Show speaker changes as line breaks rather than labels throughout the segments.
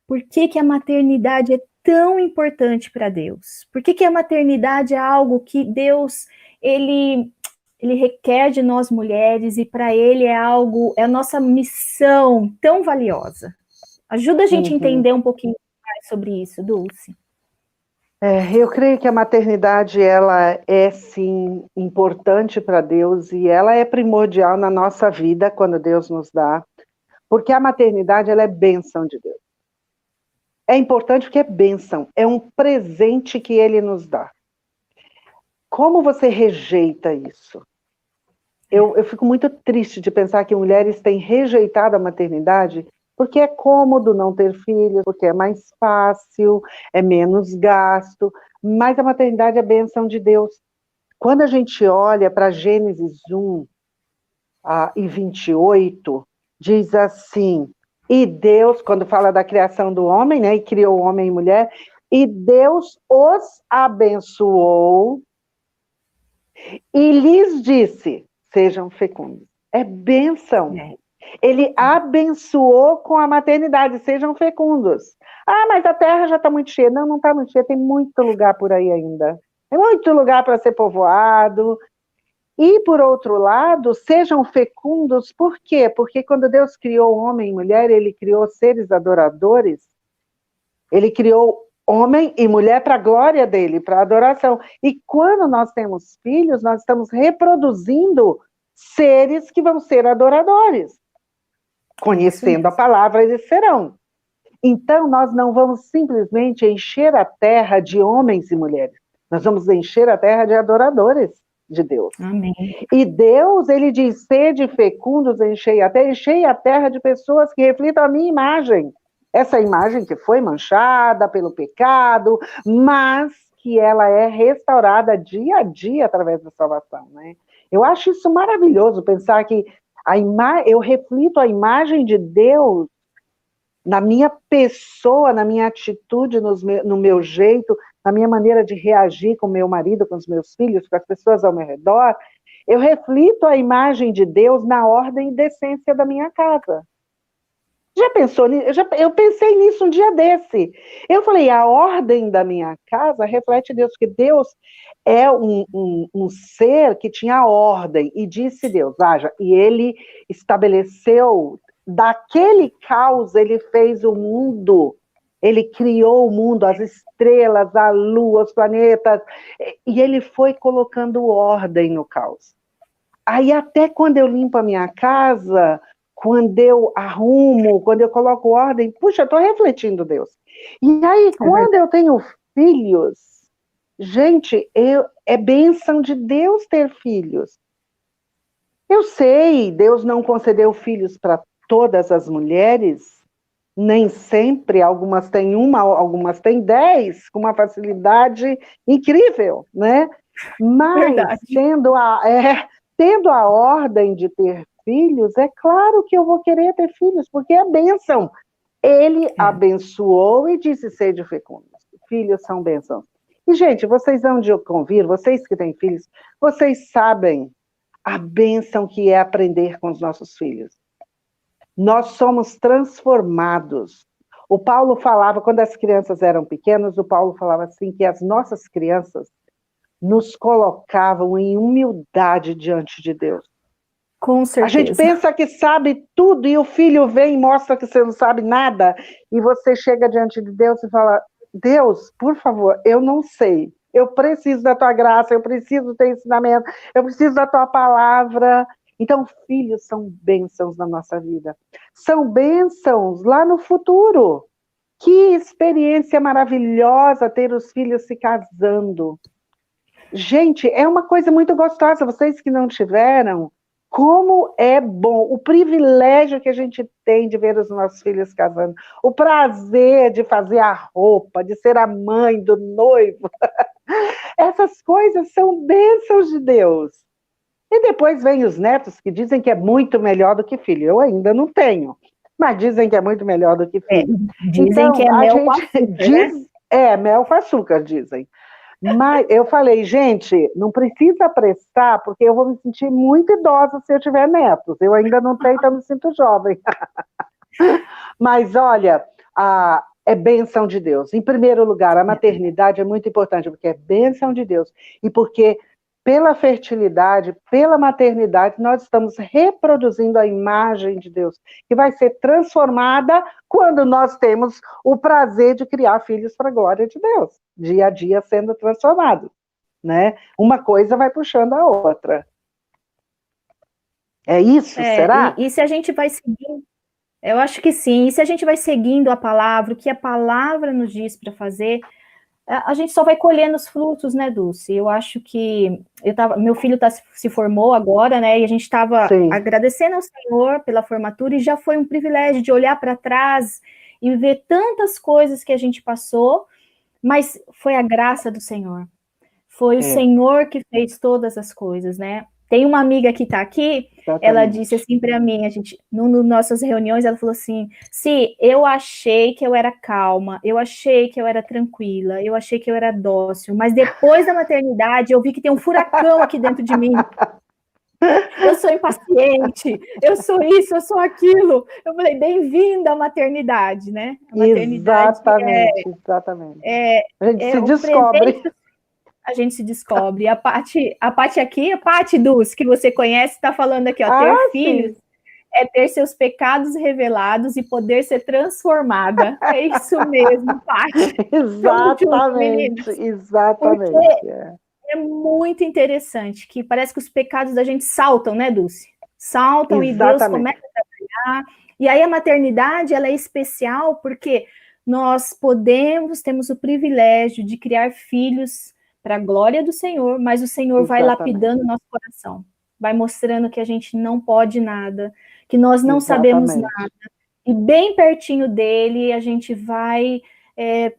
Por que que a maternidade é tão importante para Deus? Por que que a maternidade é algo que Deus, ele requer de nós mulheres e para ele é algo, é a nossa missão tão valiosa? Ajuda a gente a entender um pouquinho mais sobre isso, Dulce.
Eu creio que a maternidade, ela é sim importante para Deus e ela é primordial na nossa vida quando Deus nos dá, porque a maternidade, ela é bênção de Deus. É importante porque é bênção, é um presente que Ele nos dá. Como você rejeita isso? Eu fico muito triste de pensar que mulheres têm rejeitado a maternidade porque é cômodo não ter filhos, porque é mais fácil, é menos gasto, mas a maternidade é bênção de Deus. Quando a gente olha para Gênesis 1 e 28, diz assim, e Deus, quando fala da criação do homem, né, e criou homem e mulher, e Deus os abençoou e lhes disse, sejam fecundos. É bênção. Ele abençoou com a maternidade, sejam fecundos. Ah, mas a terra já está muito cheia. Não, não está muito cheia, tem muito lugar por aí ainda. Tem muito lugar para ser povoado. E, por outro lado, sejam fecundos, por quê? Porque quando Deus criou homem e mulher, Ele criou seres adoradores, Ele criou homem e mulher para a glória dEle, para a adoração. E quando nós temos filhos, nós estamos reproduzindo seres que vão ser adoradores. Conhecendo a palavra, eles serão. Então, nós não vamos simplesmente encher a terra de homens e mulheres. Nós vamos encher a terra de adoradores de Deus.
Amém.
E Deus, ele diz, sede fecundos, enchei a terra de pessoas que reflitam a minha imagem. Essa imagem que foi manchada pelo pecado, mas que ela é restaurada dia a dia através da salvação, né? Eu acho isso maravilhoso, pensar que eu reflito a imagem de Deus na minha pessoa, na minha atitude, no meu jeito, na minha maneira de reagir com meu marido, com os meus filhos, com as pessoas ao meu redor. Eu reflito a imagem de Deus na ordem e decência da minha casa. Já pensou nisso? Eu pensei nisso um dia desse. Eu falei, a ordem da minha casa reflete Deus, porque Deus é um ser que tinha ordem, e disse Deus, haja, e ele estabeleceu, daquele caos ele fez o mundo, ele criou o mundo, as estrelas, a lua, os planetas, e ele foi colocando ordem no caos. Aí até quando eu limpo a minha casa, quando eu arrumo, quando eu coloco ordem, puxa, eu estou refletindo Deus. E aí, quando eu tenho filhos, gente, é bênção de Deus ter filhos. Eu sei, Deus não concedeu filhos para todas as mulheres, nem sempre, algumas têm uma, algumas têm 10, com uma facilidade incrível, né? Mas, tendo a ordem de ter filhos, é claro que eu vou querer ter filhos, porque é bênção. Ele abençoou e disse, sede fecundos. Filhos são bênçãos. E, gente, vocês vão de convir, vocês que têm filhos, vocês sabem a bênção que é aprender com os nossos filhos. Nós somos transformados. O Paulo falava, quando as crianças eram pequenas, o Paulo falava assim, que as nossas crianças nos colocavam em humildade diante de Deus.
Com certeza.
A gente pensa que sabe tudo e o filho vem e mostra que você não sabe nada e você chega diante de Deus e fala, Deus, por favor, eu não sei, eu preciso da tua graça, eu preciso do teu ensinamento, eu preciso da tua palavra. Então, filhos são bênçãos na nossa vida. São bênçãos lá no futuro. Que experiência maravilhosa ter os filhos se casando. Gente, é uma coisa muito gostosa. Vocês que não tiveram, como é bom, o privilégio que a gente tem de ver os nossos filhos casando, o prazer de fazer a roupa, de ser a mãe do noivo. Essas coisas são bênçãos de Deus. E depois vem os netos que dizem que é muito melhor do que filho. Eu ainda não tenho, mas dizem que é muito melhor do que filho.
Dizem
então,
que é mel com açúcar, né?
Mel com açúcar, dizem. Mas eu falei, gente, não precisa prestar, porque eu vou me sentir muito idosa se eu tiver netos. Eu ainda não tenho, então me sinto jovem. Mas olha, é bênção de Deus. Em primeiro lugar, a maternidade é muito importante, porque é bênção de Deus. E porque, pela fertilidade, pela maternidade, nós estamos reproduzindo a imagem de Deus, que vai ser transformada quando nós temos o prazer de criar filhos para a glória de Deus, dia a dia sendo transformados, né? Uma coisa vai puxando a outra. É isso, será?
E se a gente vai seguindo, eu acho que sim, e se a gente vai seguindo a palavra, o que a palavra nos diz para fazer, a gente só vai colhendo os frutos, né, Dulce? Eu acho que meu filho se formou agora, né? E a gente estava agradecendo ao Senhor pela formatura, e já foi um privilégio de olhar para trás e ver tantas coisas que a gente passou, mas foi a graça do Senhor. Foi o Senhor que fez todas as coisas, né? Tem uma amiga que está aqui, ela disse assim para mim, nas nossas reuniões, ela falou assim, eu achei que eu era calma, eu achei que eu era tranquila, eu achei que eu era dócil, mas depois da maternidade eu vi que tem um furacão aqui dentro de mim. Eu sou impaciente, eu sou isso, eu sou aquilo. Eu falei, bem-vinda à maternidade, né? A maternidade
exatamente. A gente se descobre.
Presente, a gente se descobre. A Paty aqui, a Paty Dulce, que você conhece, está falando aqui, ó, ter filhos é ter seus pecados revelados e poder ser transformada. É isso mesmo, Paty.
Exatamente.
Porque é muito interessante, que parece que os pecados da gente saltam, né, Dulce? Saltam e Deus começa a trabalhar. E aí a maternidade, ela é especial porque nós temos o privilégio de criar filhos para a glória do Senhor, mas o Senhor vai lapidando o nosso coração, vai mostrando que a gente não pode nada, que nós não sabemos nada, e bem pertinho dele a gente vai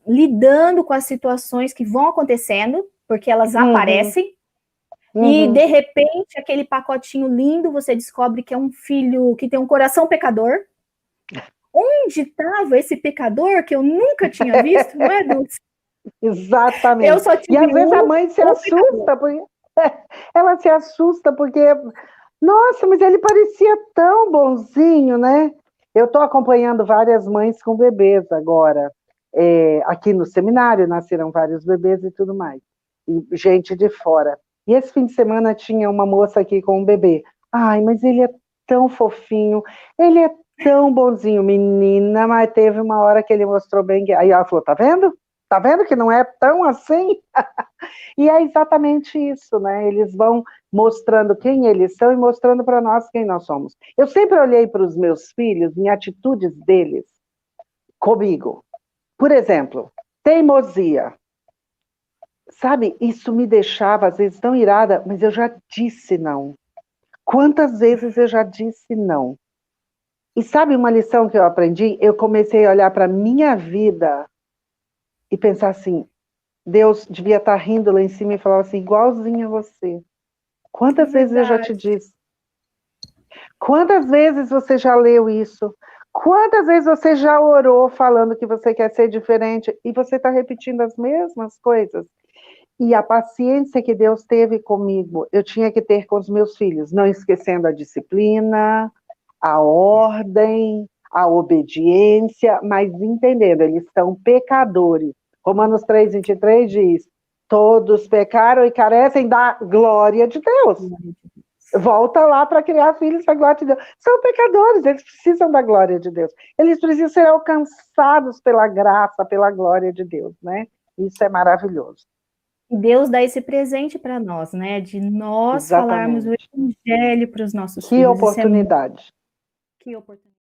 lidando com as situações que vão acontecendo, porque elas aparecem, e de repente aquele pacotinho lindo, você descobre que é um filho que tem um coração pecador. Onde estava esse pecador que eu nunca tinha visto, não é, Dulce?
Exatamente. E às vezes a mãe se assusta, porque ela se assusta porque, nossa, mas ele parecia tão bonzinho, né? Eu estou acompanhando várias mães com bebês agora. Aqui no seminário nasceram vários bebês e tudo mais. E gente de fora. E esse fim de semana tinha uma moça aqui com um bebê. Ai, mas ele é tão fofinho, ele é tão bonzinho, menina, mas teve uma hora que ele mostrou bem que... Aí ela falou, tá vendo? Tá vendo que não é tão assim? E é exatamente isso, né? Eles vão mostrando quem eles são e mostrando para nós quem nós somos. Eu sempre olhei para os meus filhos em atitudes deles comigo. Por exemplo, teimosia. Sabe, isso me deixava às vezes tão irada, mas eu já disse não. Quantas vezes eu já disse não? E sabe uma lição que eu aprendi? Eu comecei a olhar para a minha vida e pensar assim, Deus devia estar rindo lá em cima e falava assim, igualzinho a você. Quantas vezes eu já te disse? Quantas vezes você já leu isso? Quantas vezes você já orou falando que você quer ser diferente e você está repetindo as mesmas coisas? E a paciência que Deus teve comigo, eu tinha que ter com os meus filhos, não esquecendo a disciplina, a ordem, a obediência, mas entendendo, eles são pecadores. Romanos 3:23 diz, todos pecaram e carecem da glória de Deus. Volta lá para criar filhos para a glória de Deus. São pecadores, eles precisam da glória de Deus. Eles precisam ser alcançados pela graça, pela glória de Deus, né? Isso é maravilhoso.
E Deus dá esse presente para nós, né? De nós falarmos o evangelho para os nossos filhos.
Que oportunidade.
Que oportunidade.